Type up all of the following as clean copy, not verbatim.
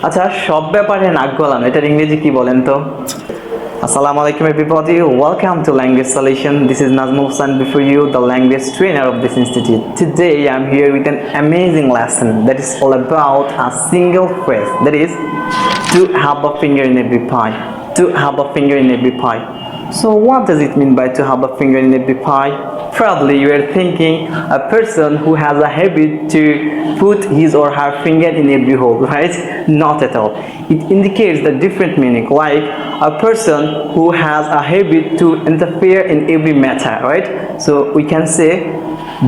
আচ্ছা, সব ব্যাপারে নাক গলানো এটার ইংরেজি কি বলেন তো? Assalamu alaikum everybody, welcome to Language Solution. This is Nazmul Hussain before you, the language trainer of this institute. Today I am here with an amazing lesson that is all about a single phrase, that is to have a finger in every pie. To have a finger in every pie. So what does it mean by to have a finger in every pie? Probably you are thinking a person who has a habit to put his or her finger in every hole, right? Not at all. It indicates the different meaning, like a person who has a habit to interfere in every matter, right? So we can say,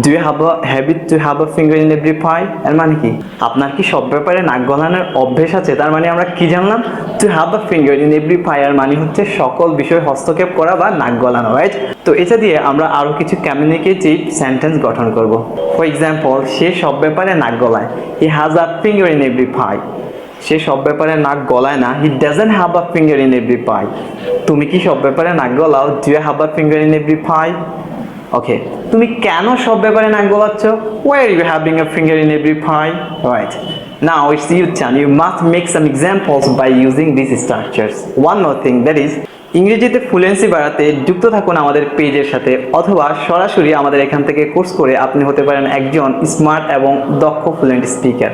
do you have a habit to have a finger in every pie? এর মানে কি? আপনার কি সব ব্যাপারে নাক গলানোর অভ্যেস আছে? তার মানে আমরা কি জানলাম? To have a finger in every pie এর মানে হচ্ছে সকল বিষয়ে হস্তক্ষেপ করা বা নাক গলানো, রাইট? তো এটা দিয়ে আমরা আরো কিছু কমিউনিকেটিভ সেন্টেন্স গঠন করব। ফর এক্সাম্পল, সে সব ব্যাপারে নাক গলায়। He has a finger in every pie. সে সব ব্যাপারে নাক গলায় না। He doesn't have a finger in every pie. তুমি কি সব ব্যাপারে নাক গলাও? Do you have a finger in every pie? ওকে, তুমি কেন সব ব্যাপারে নাক গলাচ্ছ? Why are you having a finger in every pie? Right. Now it's your turn. You must make some examples by using these structures. One more thing, that is ইংরেজিতে fluency বাড়াতে যুক্ত থাকুন আমাদের পেজের সাথে, অথবা সরাসরি আমাদের এখান থেকে কোর্স করে আপনি হতে পারেন একজন স্মার্ট এবং দক্ষ ফ্লুয়েন্ট স্পিকার।